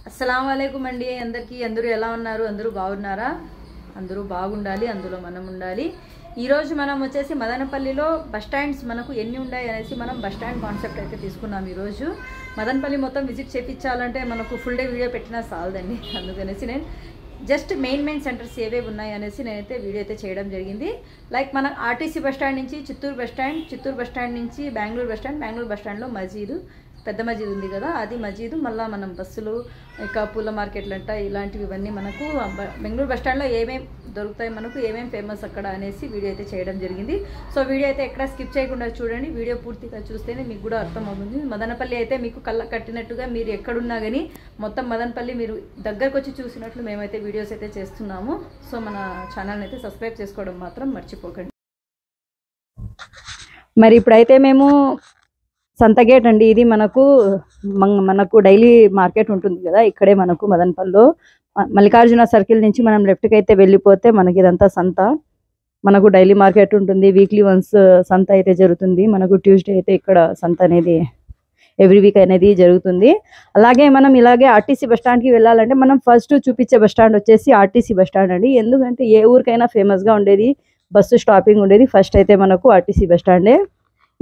అస్సలాము అలైకుం అండి అందరికీ. అందరూ ఎలా ఉన్నారు? అందరూ బాగున్నారా? అందరూ బాగుండాలి, అందులో మనం ఉండాలి. ఈరోజు మనం వచ్చేసి మదనపల్లిలో బస్ స్టాండ్స్ మనకు ఎన్ని ఉన్నాయి అనేసి మనం బస్ స్టాండ్ కాన్సెప్ట్ అయితే తీసుకున్నాం. ఈరోజు మదనపల్లి మొత్తం విజిట్ చేయించాలంటే మనకు ఫుల్ డే వీడియో పెట్టినా చాలదండి. అందుకనేసి నేను జస్ట్ మెయిన్ సెంటర్స్ ఏవేవి ఉన్నాయి అనేసి నేనైతే వీడియో అయితే చేయడం జరిగింది. లైక్ మన ఆర్టీసీ బస్ స్టాండ్ నుంచి చిత్తూరు బస్ స్టాండ్ నుంచి బెంగళూరు బస్ స్టాండ్లో మజీదు, పెద్ద మజీద్ ఉంది కదా, అది మజీదు. మళ్ళీ మనం బస్సులు, ఇక పూల మార్కెట్లు అంట, ఇలాంటివి ఇవన్నీ మనకు బెంగళూరు బస్ స్టాండ్లో ఏమేమి దొరుకుతాయి, మనకు ఏమేమి ఫేమస్ అక్కడ అనేసి వీడియో అయితే చేయడం జరిగింది. సో వీడియో అయితే ఎక్కడ స్కిప్ చేయకుండా చూడండి. వీడియో పూర్తిగా చూస్తేనే మీకు కూడా అర్థం అవుతుంది. మదనపల్లి అయితే మీకు కళ్ళ కట్టినట్టుగా, మీరు ఎక్కడున్నా కానీ మొత్తం మదనపల్లి మీరు దగ్గరకు వచ్చి చూసినట్లు మేమైతే వీడియోస్ అయితే చేస్తున్నాము. సో మన ఛానల్ని అయితే సబ్స్క్రైబ్ చేసుకోవడం మాత్రం మర్చిపోకండి. మరి ఇప్పుడైతే మేము సంతగేట్ అండి, ఇది మనకు డైలీ మార్కెట్ ఉంటుంది కదా, ఇక్కడే మనకు మదనపల్లిలో మల్లికార్జున సర్కిల్ నుంచి మనం లెఫ్ట్కి అయితే వెళ్ళిపోతే మనకి ఇదంతా సంత. మనకు డైలీ మార్కెట్ ఉంటుంది, వీక్లీ వన్స్ సంత అయితే జరుగుతుంది. మనకు ట్యూస్డే అయితే ఇక్కడ సంత అనేది ఎవ్రీ వీక్ అనేది జరుగుతుంది. అలాగే మనం ఇలాగే ఆర్టీసీ బస్ స్టాండ్కి వెళ్ళాలంటే మనం ఫస్ట్ చూపించే బస్ స్టాండ్ వచ్చేసి ఆర్టీసీ బస్ స్టాండ్ అండి. ఎందుకంటే ఏ ఊరికైనా ఫేమస్గా ఉండేది బస్సు స్టాపింగ్ ఉండేది ఫస్ట్ అయితే మనకు ఆర్టీసీ బస్ స్టాండే.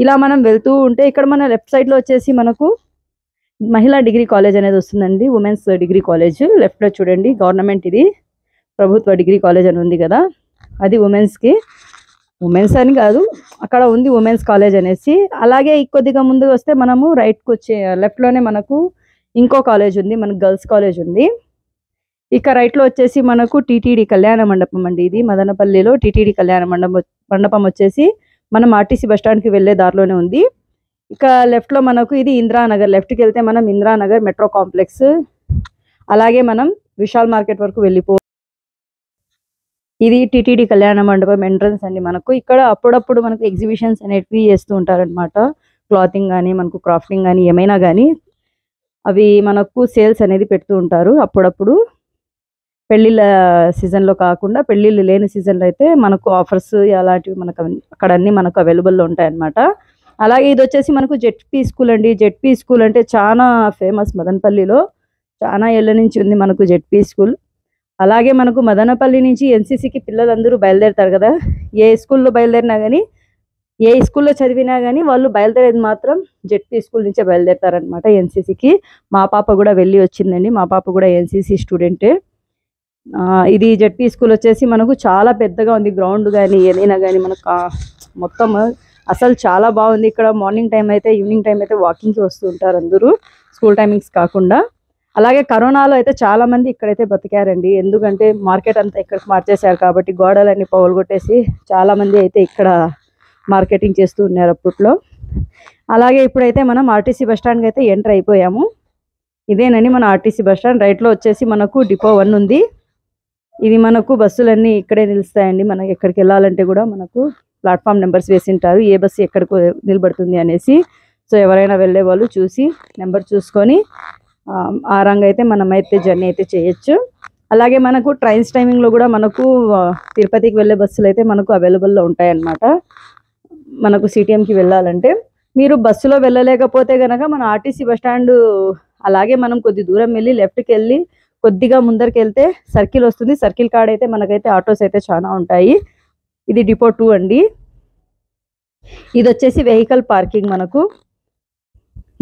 ఇలా మనం వెళ్తూ ఉంటే ఇక్కడ మన లెఫ్ట్ సైడ్లో వచ్చేసి మనకు మహిళా డిగ్రీ కాలేజ్ అనేది వస్తుందండి, ఉమెన్స్ డిగ్రీ కాలేజ్. లెఫ్ట్లో చూడండి, గవర్నమెంట్ ఇది ప్రభుత్వ డిగ్రీ కాలేజ్ అని ఉంది కదా, అది ఉమెన్స్కి. ఉమెన్స్ అని కాదు, అక్కడ ఉంది ఉమెన్స్ కాలేజ్ అనేసి. అలాగే కొద్దిగా ముందుకు వస్తే మనము రైట్కి వచ్చే లెఫ్ట్లోనే మనకు ఇంకో కాలేజ్ ఉంది, మనకు గర్ల్స్ కాలేజ్ ఉంది. ఇక రైట్లో వచ్చేసి మనకు టీటీడీ కళ్యాణ మండపం అండి, ఇది మదనపల్లిలో టీటీడీ కళ్యాణ మండపం వచ్చేసి మనం ఆర్టీసీ బస్ స్టాండ్కి వెళ్ళే దారిలోనే ఉంది. ఇక లెఫ్ట్లో మనకు ఇది ఇందిరానగర్, లెఫ్ట్కి వెళ్తే మనం ఇందిరానగర్ మెట్రో కాంప్లెక్స్. అలాగే మనం విశాల్ మార్కెట్ వరకు ఇది టీటీడీ కళ్యాణ మండపం ఎంట్రన్స్ అండి. మనకు ఇక్కడ అప్పుడప్పుడు మనకు ఎగ్జిబిషన్స్ అనేటివి చేస్తూ ఉంటారనమాట. క్లాతింగ్ కానీ, మనకు క్రాఫ్టింగ్ కానీ, ఏమైనా కానీ అవి మనకు సేల్స్ అనేది పెడుతూ ఉంటారు అప్పుడప్పుడు. పెళ్ళిళ్ళ సీజన్లో కాకుండా పెళ్ళిళ్ళు లేని సీజన్లో అయితే మనకు ఆఫర్స్ అలాంటివి మనకు అక్కడ అన్నీ మనకు అవైలబుల్లో ఉంటాయన్నమాట. అలాగే ఇది వచ్చేసి మనకు జెడ్పీ స్కూల్ అండి. జెడ్పీ స్కూల్ అంటే చాలా ఫేమస్ మదనపల్లిలో, చాలా ఏళ్ళ నుంచి ఉంది మనకు జెడ్పీ స్కూల్. అలాగే మనకు మదనపల్లి నుంచి ఎన్సీసీకి పిల్లలందరూ బయలుదేరుతారు కదా, ఏ స్కూల్లో బయలుదేరినా కానీ, ఏ స్కూల్లో చదివినా కానీ వాళ్ళు బయలుదేరేది మాత్రం జెడ్పీ స్కూల్ నుంచే బయలుదేరుతారనమాట ఎన్సీసీకి. మా పాప కూడా వెళ్ళి వచ్చిందండి, మా పాప కూడా ఎన్సీసీ స్టూడెంటే. ఇది జెడ్పీ స్కూల్ వచ్చేసి మనకు చాలా పెద్దగా ఉంది, గ్రౌండ్ కానీ ఏదైనా కానీ మనకు మొత్తం అసలు చాలా బాగుంది. ఇక్కడ మార్నింగ్ టైం అయితే, ఈవినింగ్ టైం అయితే వాకింగ్కి వస్తూ ఉంటారు అందరూ, స్కూల్ టైమింగ్స్ కాకుండా. అలాగే కరోనాలో అయితే చాలా మంది ఇక్కడైతే బతికారండి, ఎందుకంటే మార్కెట్ అంతా ఇక్కడికి మార్చేశారు కాబట్టి, గోడలన్నీ పగలగొట్టేసి చాలా మంది అయితే ఇక్కడ మార్కెటింగ్ చేస్తూ ఉన్నారు అప్పట్లో. అలాగే ఇప్పుడైతే మనం ఆర్టీసీ బస్ స్టాండ్కి అయితే ఎంటర్ అయిపోయాము. ఇదేనండి మన ఆర్టీసీ బస్ స్టాండ్. రైట్లో వచ్చేసి మనకు డిపో 1 ఉంది. ఇది మనకు బస్సులన్నీ ఇక్కడే నిలుస్తాయండి. మనకి ఎక్కడికి వెళ్ళాలంటే కూడా మనకు ప్లాట్ఫామ్ నెంబర్స్ వేసింటారు, ఏ బస్సు ఎక్కడికి నిలబడుతుంది అనేసి. సో ఎవరైనా వెళ్ళే వాళ్ళు చూసి నెంబర్ చూసుకొని ఆ రంగా అయితే మనమైతే జర్నీ అయితే చేయొచ్చు. అలాగే మనకు ట్రైన్స్ టైమింగ్లో కూడా మనకు తిరుపతికి వెళ్ళే బస్సులు అయితే మనకు అవైలబుల్లో ఉంటాయన్నమాట. మనకు సిటీఎంకి వెళ్ళాలంటే మీరు బస్సులో వెళ్ళలేకపోతే కనుక మన ఆర్టీసీ బస్ స్టాండ్ అలాగే మనం కొద్ది దూరం వెళ్ళి లెఫ్ట్కి వెళ్ళి కొద్దిగా ముందరికి వెళ్తే సర్కిల్ వస్తుంది. సర్కిల్ కాడ అయితే మనకైతే ఆటోస్ అయితే చాలా ఉంటాయి. ఇది డిపో 2 అండి. ఇది వచ్చేసి వెహికల్ పార్కింగ్, మనకు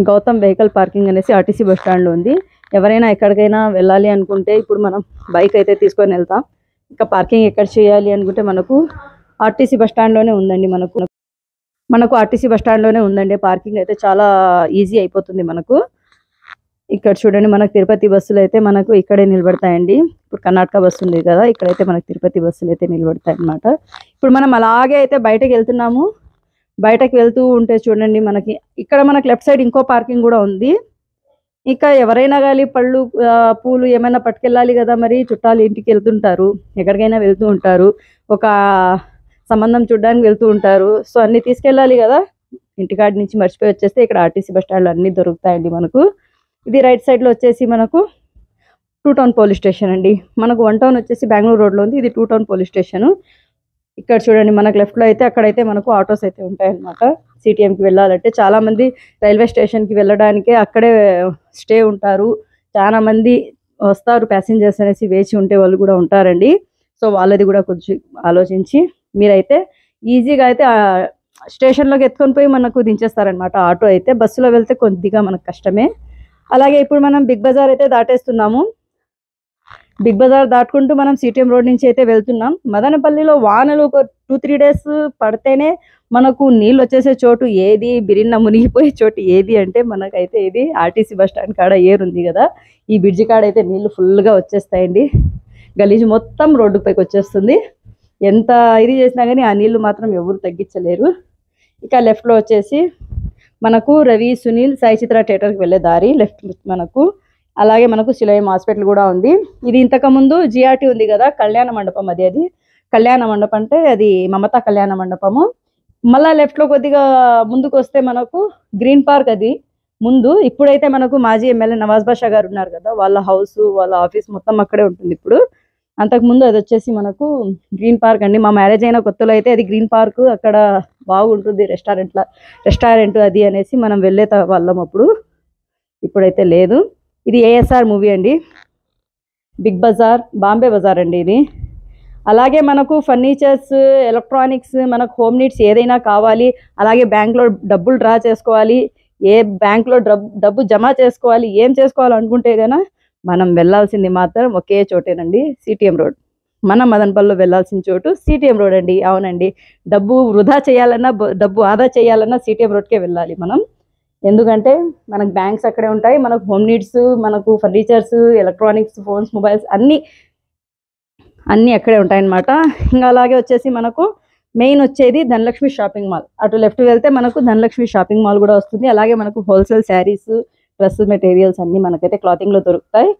గౌతమ్ వెహికల్ పార్కింగ్ అనేసి ఆర్టీసీ బస్ స్టాండ్లో ఉంది. ఎవరైనా ఎక్కడికైనా వెళ్ళాలి అనుకుంటే, ఇప్పుడు మనం బైక్ అయితే తీసుకొని వెళ్తాం, ఇంకా పార్కింగ్ ఎక్కడ చేయాలి అనుకుంటే మనకు ఆర్టీసీ బస్ స్టాండ్లోనే ఉందండి. మనకు ఆర్టీసీ బస్ స్టాండ్లోనే ఉందండి పార్కింగ్ అయితే, చాలా ఈజీ అయిపోతుంది మనకు. ఇక్కడ చూడండి, మనకు తిరుపతి బస్సులు అయితే మనకు ఇక్కడే నిలబడతాయండి. ఇప్పుడు కర్ణాటక బస్సు ఉంది కదా, ఇక్కడైతే మనకు తిరుపతి బస్సులు అయితే నిలబడతాయి అన్నమాట. ఇప్పుడు మనం అలాగే అయితే బయటకు వెళ్తున్నాము. బయటకు వెళ్తూ ఉంటే చూడండి, మనకి ఇక్కడ మనకు లెఫ్ట్ సైడ్ ఇంకో పార్కింగ్ కూడా ఉంది. ఇక ఎవరైనా కానీ పళ్ళు పూలు ఏమైనా పట్టుకెళ్ళాలి కదా, మరి చుట్టాలు ఇంటికి వెళ్తుంటారు, ఎక్కడికైనా వెళ్తూ ఉంటారు, ఒక సంబంధం చూడడానికి వెళ్తూ ఉంటారు. సో అన్నీ తీసుకెళ్ళాలి కదా, ఇంటికాడి నుంచి మర్చిపోయి వచ్చేస్తే ఇక్కడ ఆర్టీసీ బస్ స్టాండ్లో అన్నీ దొరుకుతాయండి మనకు. ఇది రైట్ సైడ్లో వచ్చేసి మనకు 2 టౌన్ పోలీస్ స్టేషన్ అండి. మనకు 1 టౌన్ వచ్చేసి బెంగళూరు రోడ్లో ఉంది, ఇది 2 టౌన్ పోలీస్ స్టేషన్. ఇక్కడ చూడండి, మనకు లెఫ్ట్లో అయితే అక్కడైతే మనకు ఆటోస్ అయితే ఉంటాయన్నమాట. సిటీఎంకి వెళ్ళాలంటే చాలామంది రైల్వే స్టేషన్కి వెళ్ళడానికే అక్కడే స్టే ఉంటారు, చాలా మంది వస్తారు ప్యాసింజర్స్ అనేసి వేచి ఉంటే వాళ్ళు కూడా ఉంటారండి. సో వాళ్ళది కూడా కొంచెం ఆలోచించి మీరైతే ఈజీగా అయితే స్టేషన్లోకి ఎత్తుకొని పోయి మనకు దించేస్తారనమాట ఆటో అయితే. బస్సులో వెళ్తే కొద్దిగా మనకు కష్టమే. అలాగే ఇప్పుడు మనం బిగ్ బజార్ అయితే దాటేస్తున్నాము. బిగ్ బజార్ దాటుకుంటూ మనం సిటిఎం రోడ్ నుంచి అయితే వెళ్తున్నాం. మదనపల్లిలో వానలు ఒక 2-3 డేస్ పడితేనే మనకు నీళ్ళు వచ్చేసే చోటు ఏది, బిరిన్న మునిగిపోయే చోటు ఏది అంటే మనకైతే ఇది ఆర్టీసీ బస్ స్టాండ్ కాడ ఏరుంది కదా, ఈ బ్రిడ్జి కాడ అయితే నీళ్ళు ఫుల్గా వచ్చేస్తాయండి. గలీజ్ మొత్తం రోడ్డు పైకి వచ్చేస్తుంది. ఎంత ఇది చేసినా కానీ ఆ నీళ్లు మాత్రం ఎవరు తగ్గించలేరు. ఇక లెఫ్ట్లో వచ్చేసి మనకు రవి, సునీల్, సాయి చిత్ర థియేటర్కి వెళ్ళే దారి లెఫ్ట్ మనకు. అలాగే మనకు శిలయం హాస్పిటల్ కూడా ఉంది. ఇది ఇంతకుముందు జిఆర్టీ ఉంది కదా, కళ్యాణ మండపం అది కళ్యాణ మండపం అంటే అది మమతా కళ్యాణ మండపము. మళ్ళీ లెఫ్ట్లో కొద్దిగా ముందుకు వస్తే మనకు గ్రీన్ పార్క్ అది ముందు. ఇప్పుడైతే మనకు మాజీ ఎమ్మెల్యే నవాజ్ బాషా గారు ఉన్నారు కదా, వాళ్ళ హౌస్ వాళ్ళ ఆఫీస్ మొత్తం అక్కడే ఉంటుంది ఇప్పుడు. అంతకుముందు అది వచ్చేసి మనకు గ్రీన్ పార్క్ అండి. మా మ్యారేజ్ అయిన కొత్తలో అయితే అది గ్రీన్ పార్క్, అక్కడ బాగుంటుంది రెస్టారెంట్ అది అనేసి మనం వెళ్ళే వాళ్ళం అప్పుడు. ఇప్పుడైతే లేదు. ఇది ఏఎస్ఆర్ మూవీ అండి. బిగ్ బజార్, బాంబే బజార్ అండి ఇది. అలాగే మనకు ఫర్నిచర్స్, ఎలక్ట్రానిక్స్, మనకు హోమ్ నీడ్స్ ఏదైనా కావాలి, అలాగే బ్యాంక్లో డబ్బులు డ్రా చేసుకోవాలి, ఏ బ్యాంక్లో డబ్బు జమ చేసుకోవాలి, ఏం చేసుకోవాలనుకుంటే కనుక మనం వెళ్ళాల్సింది మాత్రం ఒకే చోటేనండి, సిటిఎం రోడ్. మన మదనపల్లిలో వెళ్ళాల్సిన చోటు సిటిఎం రోడ్ అండి. అవునండి, డబ్బు వృధా చేయాలన్నా డబ్బు ఆదా చేయాలన్నా సిటిఎం రోడ్కే వెళ్ళాలి మనం. ఎందుకంటే మనకు బ్యాంక్స్ అక్కడే ఉంటాయి, మనకు హోమ్ నీడ్స్, మనకు ఫర్నిచర్స్, ఎలక్ట్రానిక్స్, ఫోన్స్, మొబైల్స్ అన్నీ అక్కడే ఉంటాయన్నమాట. ఇంకా అలాగే వచ్చేసి మనకు మెయిన్ వచ్చేది ధనలక్ష్మి షాపింగ్ మాల్. అటు లెఫ్ట్ వెళ్తే మనకు ధనలక్ష్మి షాపింగ్ మాల్ కూడా వస్తుంది. అలాగే మనకు హోల్సేల్ శారీస్, డ్రెస్ మెటీరియల్స్ అన్నీ మనకైతే క్లాతింగ్లో దొరుకుతాయి.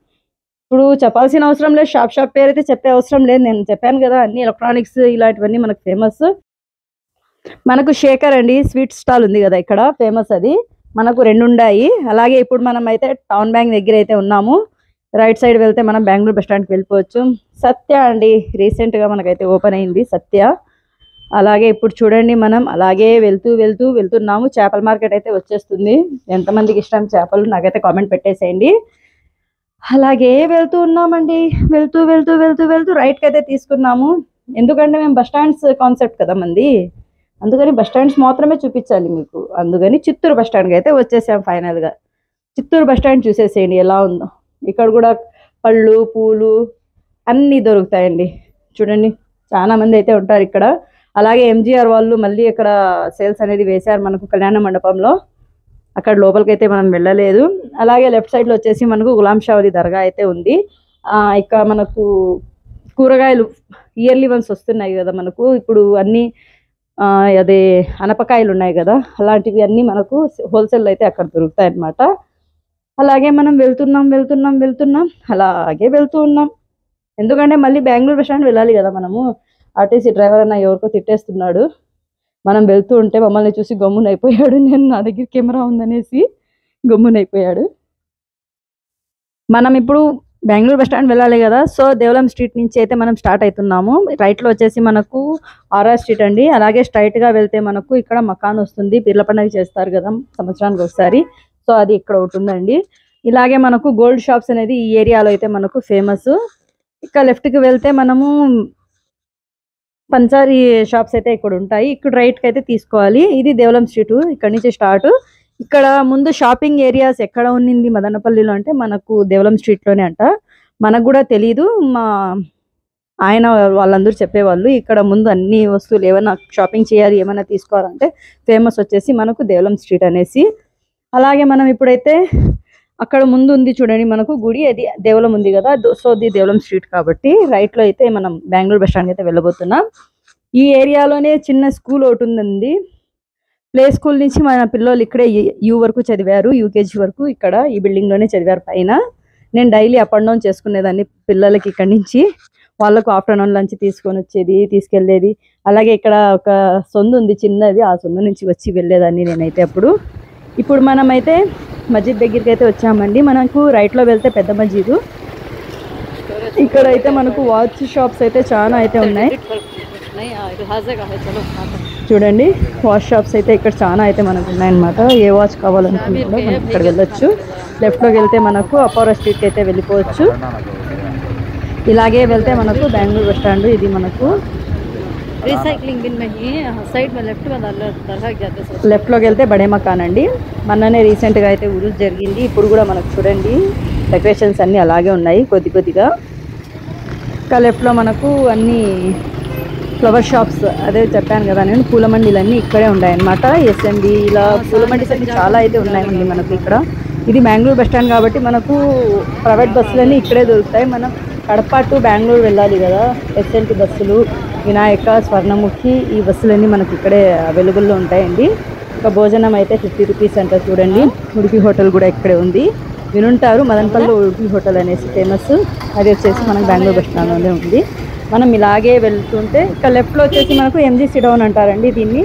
ఇప్పుడు చెప్పాల్సిన అవసరం లేదు, షాప్ పేరు అయితే చెప్పే అవసరం లేదు. నేను చెప్పాను కదా అన్ని ఎలక్ట్రానిక్స్ ఇలాంటివన్నీ మనకు ఫేమస్. మనకు శేఖర్ అండి స్వీట్ స్టాల్ ఉంది కదా ఇక్కడ, ఫేమస్ అది. మనకు 2 ఉన్నాయి. అలాగే ఇప్పుడు మనం అయితే టౌన్ బ్యాంక్ దగ్గర అయితే ఉన్నాము. రైట్ సైడ్ వెళ్తే మనం బెంగళూరు బస్ స్టాండ్కి వెళ్ళిపోవచ్చు. సత్య అండి, రీసెంట్గా మనకైతే ఓపెన్ అయింది సత్య. అలాగే ఇప్పుడు చూడండి మనం అలాగే వెళ్తున్నాము. చేపల మార్కెట్ అయితే వచ్చేస్తుంది. ఎంతమందికి ఇష్టం చేపలు నాకైతే కామెంట్ పెట్టేసేయండి. అలాగే వెళ్తూ ఉన్నామండి. వెళ్తూ రైట్కి అయితే తీసుకున్నాము. ఎందుకంటే మేము బస్ స్టాండ్స్ కాన్సెప్ట్ కదా మంది, అందుకని బస్ స్టాండ్స్ మాత్రమే చూపించాలి మీకు. అందుకని చిత్తూరు బస్ స్టాండ్కి అయితే వచ్చేసాం ఫైనల్గా. చిత్తూరు బస్ స్టాండ్ చూసేసేయండి ఎలా ఉందో. ఇక్కడ కూడా పళ్ళు, పూలు అన్నీ దొరుకుతాయండి. చూడండి చాలా మంది అయితే ఉంటారు ఇక్కడ. అలాగే ఎంజీఆర్ వాళ్ళు మళ్ళీ ఇక్కడ సేల్స్ అనేది వేశారు మనకు కళ్యాణ మండపంలో. అక్కడ లోపలికి అయితే మనం వెళ్ళలేదు. అలాగే లెఫ్ట్ సైడ్లో వచ్చేసి మనకు గులాం షావలి దర్గా అయితే ఉంది. ఇక్కడ మనకు కూరగాయలు ఇయర్లీ వన్స్ వస్తున్నాయి కదా మనకు. ఇప్పుడు అన్నీ అదే అనపకాయలు ఉన్నాయి కదా, అలాంటివి అన్నీ మనకు హోల్సేల్ అయితే అక్కడ దొరుకుతాయి అన్నమాట. అలాగే మనం వెళ్తున్నాం అలాగే వెళ్తూ ఉన్నాం. ఎందుకంటే మళ్ళీ బెంగళూరు బస్ స్టాండ్ వెళ్ళాలి కదా మనము. ఆర్టీసీ డ్రైవర్ అన్న ఎవరికో తిట్టేస్తున్నాడు. మనం వెళ్తూ ఉంటే మమ్మల్ని చూసి గమ్మునైపోయాడు. నా దగ్గర కెమెరా ఉందనేసి గమ్మునైపోయాడు. మనం ఇప్పుడు బెంగళూరు బస్ స్టాండ్ వెళ్ళాలి కదా, సో దేవలం స్ట్రీట్ నుంచి అయితే మనం స్టార్ట్ అవుతున్నాము. రైట్లో వచ్చేసి మనకు ఆర్ఆర్ స్ట్రీట్ అండి. అలాగే స్ట్రైట్గా వెళ్తే మనకు ఇక్కడ మకాన్ వస్తుంది. పీర్ల పండుగ చేస్తారు కదా సంవత్సరానికి ఒకసారి, సో అది ఇక్కడ ఒకటి ఉందండి. ఇలాగే మనకు గోల్డ్ షాప్స్ అనేది ఈ ఏరియాలో అయితే మనకు ఫేమస్. ఇక్కడ లెఫ్ట్కి వెళ్తే మనము పంచారీ షాప్స్ అయితే ఇక్కడ ఉంటాయి. ఇక్కడ రైట్కి అయితే తీసుకోవాలి. ఇది దేవలం స్ట్రీట్, ఇక్కడ నుంచి స్టార్ట్. ఇక్కడ ముందు షాపింగ్ ఏరియాస్ ఎక్కడ ఉన్నింది మదనపల్లిలో అంటే మనకు దేవలం స్ట్రీట్లోనే అంట. మనకు కూడా తెలీదు, మా ఆయన వాళ్ళందరూ చెప్పేవాళ్ళు. ఇక్కడ ముందు అన్ని వస్తువులు ఏమైనా షాపింగ్ చేయాలి, ఏమైనా తీసుకోవాలంటే ఫేమస్ వచ్చేసి మనకు దేవలం స్ట్రీట్ అనేసి. అలాగే మనం ఇప్పుడైతే అక్కడ ముందు ఉంది చూడండి మనకు గుడి, అది దేవలం ఉంది కదా, సో అది దేవలం స్ట్రీట్ కాబట్టి రైట్లో అయితే మనం బెంగళూరు బస్ స్టాండ్కి అయితే వెళ్ళబోతున్నాం. ఈ ఏరియాలోనే చిన్న స్కూల్ ఒకటి ఉందండి. ప్లే స్కూల్ నుంచి మన పిల్లలు ఇక్కడే యూ వరకు చదివారు, యూకేజీ వరకు ఇక్కడ ఈ బిల్డింగ్లోనే చదివారు పైన. నేను డైలీ అప్ అండ్ డౌన్ చేసుకునేదాన్ని పిల్లలకి ఇక్కడి నుంచి. వాళ్ళకు ఆఫ్టర్నూన్ లంచ్ తీసుకెళ్ళేది. అలాగే ఇక్కడ ఒక సొందు ఉంది చిన్నది, ఆ సొందు నుంచి వచ్చి వెళ్ళేదాన్ని నేనైతే అప్పుడు. ఇప్పుడు మనమైతే మస్జిద్ దగ్గరికి అయితే వచ్చామండి. మనకు రైట్లో వెళ్తే పెద్ద మస్జిద్. ఇక్కడ అయితే మనకు వాచ్ షాప్స్ అయితే చాలా అయితే ఉన్నాయి చూడండి. వాచ్ షాప్స్ అయితే ఇక్కడ చాలా అయితే మనకు ఉన్నాయన్నమాట. ఏ వాచ్ కావాలనుకుంటే మనం ఇక్కడ వెళ్ళొచ్చు. లెఫ్ట్లోకి వెళ్తే మనకు అపోరా స్ట్రీట్కి అయితే వెళ్ళిపోవచ్చు. ఇలాగే వెళ్తే మనకు బెంగళూరు బస్ స్టాండ్. ఇది మనకు రీసైక్లింగ్ బిన్ సైడ్ లెఫ్ట్లోకి వెళ్తే బడే మకాన్ అండి. మొన్ననే రీసెంట్గా అయితే ఉరుస్ జరిగింది. ఇప్పుడు కూడా మనకు చూడండి డెకరేషన్స్ అన్నీ అలాగే ఉన్నాయి కొద్దిగా. ఇంకా లెఫ్ట్లో మనకు అన్నీ ఫ్లవర్ షాప్స్, అదే చెప్పాను కదా నేను, పూల మండీలన్నీ ఇక్కడే ఉన్నాయన్నమాట. ఎస్ఎండి ఇలా పూల మండీస్ అన్ని చాలా అయితే ఉన్నాయండి మనకు ఇక్కడ. ఇది బెంగళూరు బస్ స్టాండ్ కాబట్టి మనకు ప్రైవేట్ బస్సులన్నీ ఇక్కడే దొరుకుతాయి. మనం కడప టు బెంగళూరు వెళ్ళాలి కదా, ఎస్ఎల్టీ బస్సులు, వినాయక, స్వర్ణముఖి, ఈ బస్సులన్నీ మనకు ఇక్కడే అవైలబుల్లో ఉంటాయండి. ఇంకా భోజనం అయితే 50 రూపీస్ అంటారు చూడండి. ఉడిపి హోటల్ కూడా ఇక్కడే ఉంది, వినుంటారు. మదనపల్లిలో ఉడిపి హోటల్ అనేసి ఫేమస్. అది వచ్చేసి మనకు బెంగళూరు బస్ స్టాండ్లోనే ఉంది. మనం ఇలాగే వెళ్తుంటే ఇక లెఫ్ట్లో వచ్చేసి మనకు ఎంజీసీ డౌన్ అంటారండి దీన్ని.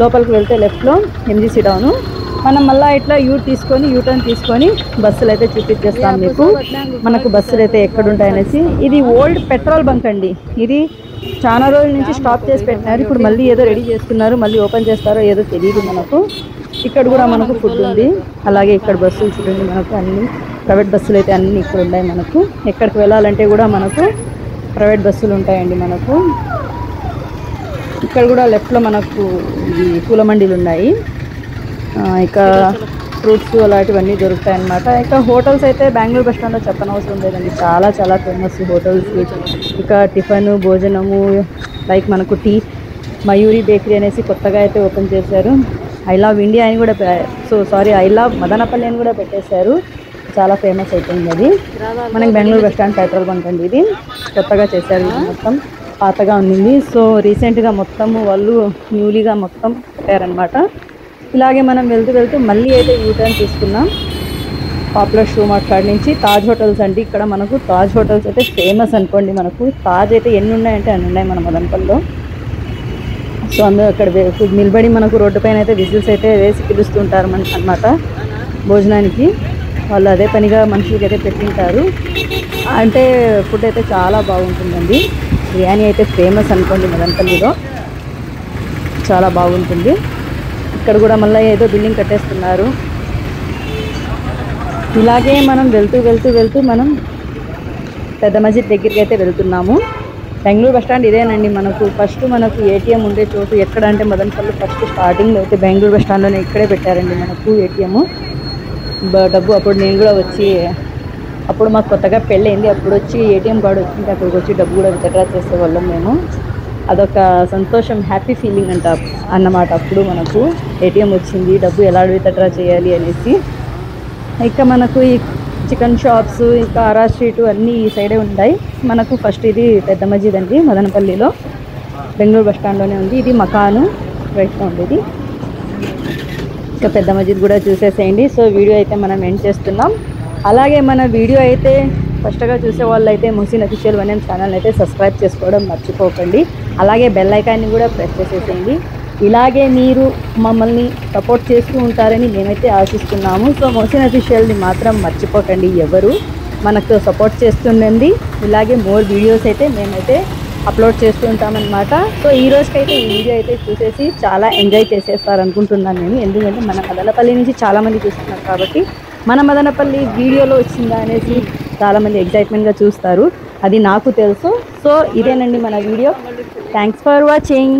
లోపలికి వెళ్తే లెఫ్ట్లో ఎంజీసీ డౌను. మనం మళ్ళీ ఇట్లా యూటర్న్ తీసుకొని బస్సులు అయితే చూపించేస్తాం మీకు. మనకు బస్సులు అయితే ఎక్కడుంటాయనేసి. ఇది ఓల్డ్ పెట్రోల్ బంక్ అండి. ఇది చాలా రోజుల నుంచి స్టాప్ చేసి పెట్టినారు. ఇప్పుడు మళ్ళీ ఏదో రెడీ చేస్తున్నారు, మళ్ళీ ఓపెన్ చేస్తారో ఏదో తెలియదు మనకు. ఇక్కడ కూడా మనకు ఫుడ్ ఉంది. అలాగే ఇక్కడ బస్సులు చూడండి మనకు అన్ని ప్రైవేట్ బస్సులు అయితే అన్నీ ఇక్కడ ఉన్నాయి మనకు. ఎక్కడికి వెళ్ళాలంటే కూడా మనకు ప్రైవేట్ బస్సులు ఉంటాయండి మనకు. ఇక్కడ కూడా లెఫ్ట్లో మనకు ఇది పూల మండీలు ఉన్నాయి. ఇక ఫ్రూట్స్ అలాంటివన్నీ దొరుకుతాయి అన్నమాట. ఇక హోటల్స్ అయితే బెంగళూరు బస్ స్టాండ్లో చెప్పనవసరం లేదండి, చాలా ఫేమస్ హోటల్స్. ఇక టిఫిన్ భోజనము లైక్ మనకు టీ, మయూరి బేకరీ అనేసి కొత్తగా అయితే ఓపెన్ చేశారు. ఐ లవ్ ఇండియా అని కూడా ఐ లవ్ మదనపల్లి అని కూడా పెట్టేశారు. చాలా ఫేమస్ అయిపోయింది అది. మనకి Bengaluru bus stand petrol bunk అండి. ఇది కొత్తగా చేశారు, ఇది మొత్తం పాతగా ఉంది. సో రీసెంట్గా మొత్తము వాళ్ళు న్యూలీగా మొత్తం పెట్టారనమాట. ఇలాగే మనం వెళ్తూ మళ్ళీ అయితే యూటర్న్ తీసుకున్నాం. పాపులర్ షూ మార్ట్ కాడ నుంచి తాజ్ హోటల్స్ అండి. ఇక్కడ మనకు తాజ్ హోటల్స్ అయితే ఫేమస్ అనుకోండి. మనకు తాజ్ అయితే ఎన్ని ఉన్నాయంటే అన్ని ఉన్నాయి మన మదనపల్లిలో. సో అందరూ అక్కడ నిలబడి మనకు రోడ్డు పైన అయితే విజిల్స్ అయితే వేసి పిలుస్తుంటారు అన్నమాట భోజనానికి. వాళ్ళు అదే పనిగా మనుషులకి అయితే పెట్టింటారు. అంటే ఫుడ్ అయితే చాలా బాగుంటుందండి. బిర్యానీ అయితే ఫేమస్ అనుకోండి మదనపల్లిలో, చాలా బాగుంటుంది. ఇక్కడ కూడా మళ్ళీ ఏదో బిల్డింగ్ కట్టేస్తున్నారు. ఇలాగే మనం వెళ్తూ మనం పెద్ద మస్జిద్ దగ్గరికి అయితే వెళ్తున్నాము. బెంగళూరు బస్ స్టాండ్ ఇదేనండి. మనకు ఫస్ట్ మనకు ఏటీఎం ఉండే చోటు ఎక్కడ అంటే మదనపల్లి ఫస్ట్ స్టార్టింగ్లో అయితే బెంగళూరు బస్ స్టాండ్లోనే ఇక్కడే పెట్టారండి మనకు ఏటీఎం. డబ్బు అప్పుడు నేను కూడా వచ్చి, అప్పుడు మాకు కొత్తగా పెళ్ళయింది, అప్పుడు వచ్చి ఏటీఎం కార్డు వచ్చింది, అక్కడికి వచ్చి డబ్బు కూడా విత్డ్రా చేసేవాళ్ళం మేము. అదొక సంతోషం, హ్యాపీ ఫీలింగ్ అన్నమాట. అప్పుడు మనకు ఏటీఎం వచ్చింది, డబ్బు ఎలా విత్డ్రా చేయాలి అనేసి. ఇక మనకు ఈ చికెన్ షాప్స్, ఇంకా ఆరా స్ట్రీట్ అన్నీ ఈ సైడే ఉంటాయి మనకు. ఫస్ట్ ఇది పెద్ద మస్జిద్ అండి మదనపల్లిలో, బెంగళూరు బస్ స్టాండ్లోనే ఉంది. ఇది మకాను రైట్లో ఉండేది. ఇంకా పెద్ద మస్జిద్ కూడా చూసేసేయండి. సో వీడియో అయితే మనం ఎండ్ చేస్తున్నాం. అలాగే మన వీడియో అయితే ఫస్ట్గా చూసే వాళ్ళు అయితే ముహసిన్ అఫీషియల్ 1M ఛానల్ అయితే సబ్స్క్రైబ్ చేసుకోవడం మర్చిపోకండి. అలాగే బెల్ ఐకాన్ని కూడా ప్రెస్ చేసేసేయండి. ఇలాగే మీరు మమ్మల్ని సపోర్ట్ చేస్తూ ఉంటారని మేమైతే ఆశిస్తున్నాము. సో ముహసిన్ అఫీషియల్ని మాత్రం మర్చిపోకండి, ఎవరు మనకు సపోర్ట్ చేస్తుండండి. ఇలాగే మోర్ వీడియోస్ అయితే మేమైతే అప్లోడ్ చేస్తూ ఉంటామన్నమాట. సో ఈ రోజుకైతే ఈ వీడియో అయితే చూసేసి చాలా ఎంజాయ్ చేసేస్తారు అనుకుంటున్నాను నేను. ఎందుకంటే మన మదనపల్లి నుంచి చాలామంది చూస్తున్నారు కాబట్టి మన మదనపల్లి వీడియోలో వచ్చిందా అనేసి చాలామంది ఎగ్జైట్మెంట్గా చూస్తారు, అది నాకు తెలుసు. సో ఇదేనండి మన వీడియో. Thanks for watching.